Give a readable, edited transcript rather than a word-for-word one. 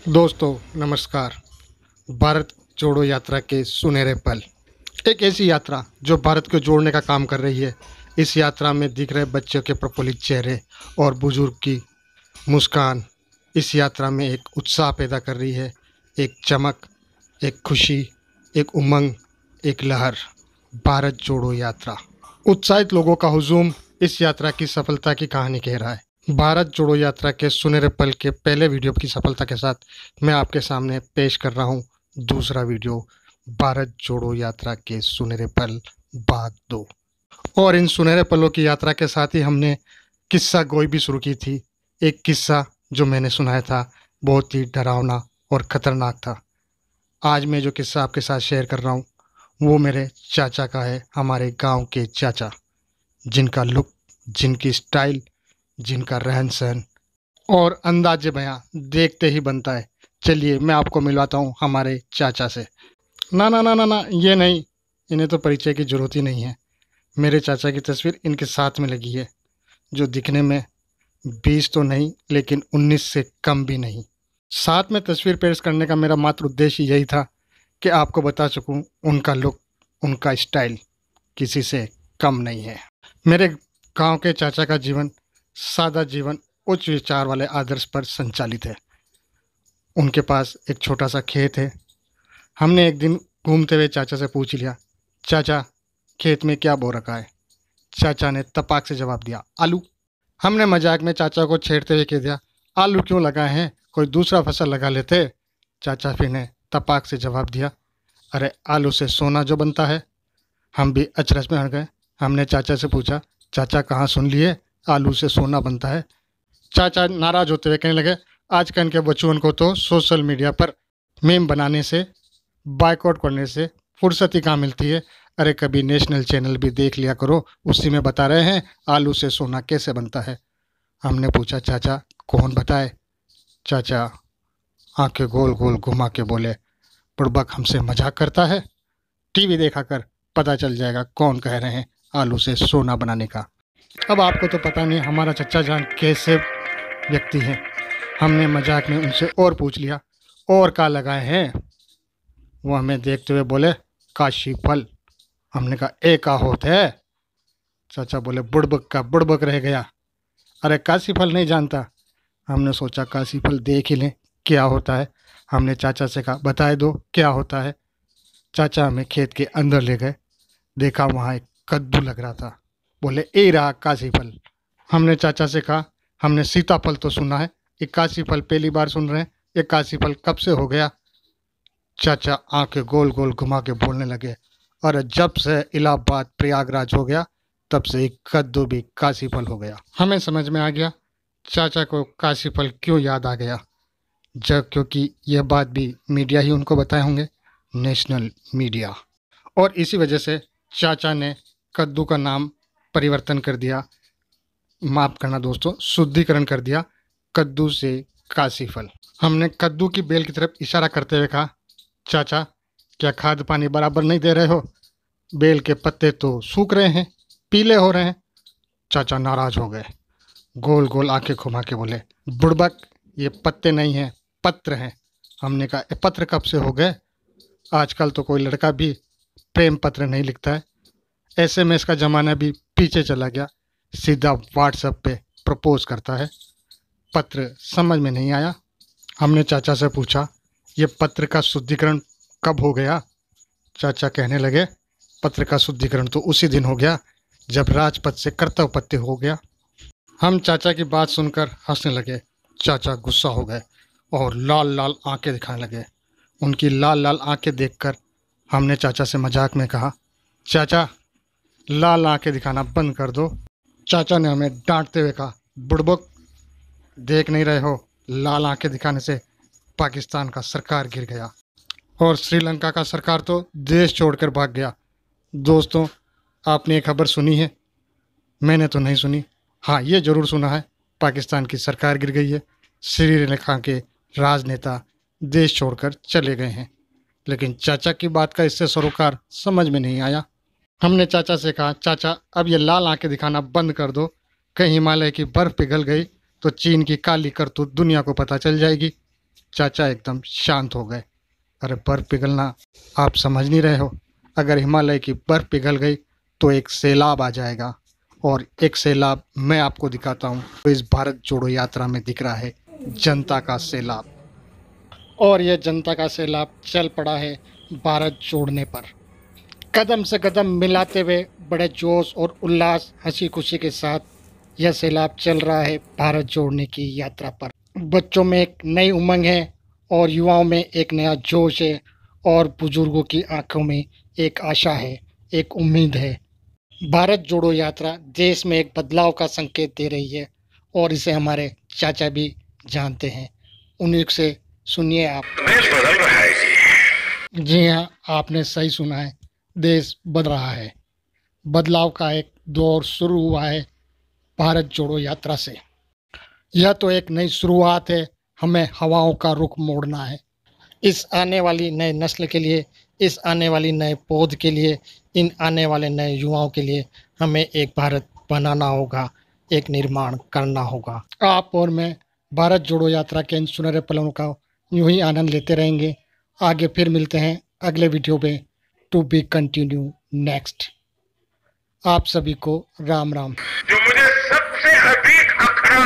दोस्तों नमस्कार। भारत जोड़ो यात्रा के सुनहरे पल, एक ऐसी यात्रा जो भारत को जोड़ने का काम कर रही है। इस यात्रा में दिख रहे बच्चों के प्रफुल्लित चेहरे और बुजुर्ग की मुस्कान इस यात्रा में एक उत्साह पैदा कर रही है। एक चमक, एक खुशी, एक उमंग, एक लहर। भारत जोड़ो यात्रा, उत्साहित लोगों का हुजूम इस यात्रा की सफलता की कहानी कह रहा है। भारत जोड़ो यात्रा के सुनहरे पल के पहले वीडियो की सफलता के साथ मैं आपके सामने पेश कर रहा हूं दूसरा वीडियो, भारत जोड़ो यात्रा के सुनहरे पल भाग 2। और इन सुनहरे पलों की यात्रा के साथ ही हमने किस्सा गोई भी शुरू की थी। एक किस्सा जो मैंने सुनाया था बहुत ही डरावना और ख़तरनाक था। आज मैं जो किस्सा आपके साथ शेयर कर रहा हूँ वो मेरे चाचा का है, हमारे गांव के चाचा, जिनका लुक, जिनकी स्टाइल, जिनका रहन सहन और अंदाज़े बयां देखते ही बनता है। चलिए मैं आपको मिलवाता हूँ हमारे चाचा से। ना ना ना ना ना, ये नहीं, इन्हें तो परिचय की ज़रूरत ही नहीं है। मेरे चाचा की तस्वीर इनके साथ में लगी है, जो दिखने में 20 तो नहीं लेकिन 19 से कम भी नहीं। साथ में तस्वीर पेश करने का मेरा मात्र उद्देश्य यही था कि आपको बता सकूं उनका लुक, उनका स्टाइल किसी से कम नहीं है। मेरे गांव के चाचा का जीवन सादा जीवन, उच्च विचार वाले आदर्श पर संचालित है। उनके पास एक छोटा सा खेत है। हमने एक दिन घूमते हुए चाचा से पूछ लिया, चाचा खेत में क्या बो रखा है? चाचा ने तपाक से जवाब दिया, आलू। हमने मजाक में चाचा को छेड़ते हुए कह दिया, आलू क्यों लगाए हैं, कोई दूसरा फसल लगा लेते। चाचा फिर ने तपाक से जवाब दिया, अरे आलू से सोना जो बनता है। हम भी अचरज में हट गए। हमने चाचा से पूछा, चाचा कहाँ सुन लिए आलू से सोना बनता है? चाचा नाराज होते हुए कहने लगे, आजकल के बच्चों को तो सोशल मीडिया पर मीम बनाने से, बायकॉट करने से फुर्सत ही कहाँ मिलती है। अरे कभी नेशनल चैनल भी देख लिया करो, उसी में बता रहे हैं आलू से सोना कैसे बनता है। हमने पूछा, चाचा कौन बताए? चाचा आंखें गोल गोल घुमा के बोले, बुड़बक हमसे मजाक करता है, टीवी देखा कर, पता चल जाएगा कौन कह रहे हैं आलू से सोना बनाने का। अब आपको तो पता नहीं हमारा चचा जान कैसे व्यक्ति हैं। हमने मजाक में उनसे और पूछ लिया, और क्या लगाए हैं? वो हमें देखते हुए बोले, काशी फल। हमने कहा, एक का होता है? चाचा बोले, बुड़बक का बुड़बक रह गया। अरे काशी फल नहीं जानता? हमने सोचा काशी फल देख ही लें क्या होता है। हमने चाचा से कहा, बताए दो क्या होता है। चाचा हमें खेत के अंदर ले गए। देखा वहाँ एक कद्दू लग रहा था। बोले, ए रहा काशी फल। हमने चाचा से कहा, हमने सीताफल तो सुना है, ये काशी फल पहली बार सुन रहे हैं, ये काशी फल कब से हो गया? चाचा आंखें गोल गोल घुमा के बोलने लगे, और जब से इलाहाबाद प्रयागराज हो गया तब से एक कद्दू भी काशी फल हो गया। हमें समझ में आ गया चाचा को काशी फल क्यों याद आ गया, जब क्योंकि यह बात भी मीडिया ही उनको बताए होंगे, नेशनल मीडिया। और इसी वजह से चाचा ने कद्दू का नाम परिवर्तन कर दिया, माफ़ करना दोस्तों, शुद्धिकरण कर दिया, कद्दू से काशी फल। हमने कद्दू की बेल की तरफ इशारा करते हुए कहा, चाचा क्या खाद पानी बराबर नहीं दे रहे हो? बेल के पत्ते तो सूख रहे हैं, पीले हो रहे हैं। चाचा नाराज हो गए, गोल गोल आंखें घुमा के बोले, बुड़बक ये पत्ते नहीं हैं, पत्र हैं। हमने कहा, ये पत्र कब से हो गए? आजकल तो कोई लड़का भी प्रेम पत्र नहीं लिखता है, SMS का ज़माना भी पीछे चला गया, सीधा व्हाट्सएप पे प्रपोज करता है। पत्र समझ में नहीं आया। हमने चाचा से पूछा, ये पत्र का शुद्धिकरण कब हो गया? चाचा कहने लगे, पत्र का शुद्धिकरण तो उसी दिन हो गया जब राजपथ से कर्तव्य पत्र हो गया। हम चाचा की बात सुनकर हंसने लगे। चाचा गुस्सा हो गए और लाल लाल आंखें दिखाने लगे। उनकी लाल लाल आंखें देखकर हमने चाचा से मजाक में कहा, चाचा लाल आंखें दिखाना बंद कर दो। चाचा ने हमें डांटते हुए कहा, बुड़बक देख नहीं रहे हो, लाल आंखें दिखाने से पाकिस्तान का सरकार गिर गया और श्रीलंका का सरकार तो देश छोड़कर भाग गया। दोस्तों आपने ये खबर सुनी है? मैंने तो नहीं सुनी। हाँ ये ज़रूर सुना है, पाकिस्तान की सरकार गिर गई है, श्रीलंका के राजनेता देश छोड़कर चले गए हैं। लेकिन चाचा की बात का इससे सरोकार समझ में नहीं आया। हमने चाचा से कहा, चाचा अब ये लाल आंखें दिखाना बंद कर दो, कहीं हिमालय की बर्फ़ पिघल गई तो चीन की काली करतूत दुनिया को पता चल जाएगी। चाचा एकदम शांत हो गए। अरे बर्फ़ पिघलना आप समझ नहीं रहे हो? अगर हिमालय की बर्फ़ पिघल गई तो एक सैलाब आ जाएगा, और एक सैलाब मैं आपको दिखाता हूँ। तो इस भारत जोड़ो यात्रा में दिख रहा है जनता का सैलाब, और यह जनता का सैलाब चल पड़ा है भारत जोड़ने पर। कदम से कदम मिलाते हुए बड़े जोश और उल्लास, हंसी खुशी के साथ यह सैलाब चल रहा है भारत जोड़ने की यात्रा पर। बच्चों में एक नई उमंग है, और युवाओं में एक नया जोश है, और बुजुर्गों की आंखों में एक आशा है, एक उम्मीद है। भारत जोड़ो यात्रा देश में एक बदलाव का संकेत दे रही है, और इसे हमारे चाचा भी जानते हैं। उन्हीं से सुनिए आप। देश बदल रहा है जी। जी हाँ, आपने सही सुना है, देश बदल रहा है। बदलाव का एक दौर शुरू हुआ है भारत जोड़ो यात्रा से। यह तो एक नई शुरुआत है, हमें हवाओं का रुख मोड़ना है। इस आने वाली नई नस्ल के लिए, इस आने वाली नए पौध के लिए, इन आने वाले नए युवाओं के लिए हमें एक भारत बनाना होगा, एक निर्माण करना होगा। आप और मैं भारत जोड़ो यात्रा के इन सुनहरे पलों का यूं ही आनंद लेते रहेंगे। आगे फिर मिलते हैं अगले वीडियो में। To be continue next. आप सभी को राम राम। जो मुझे सबसे अधिक अखरा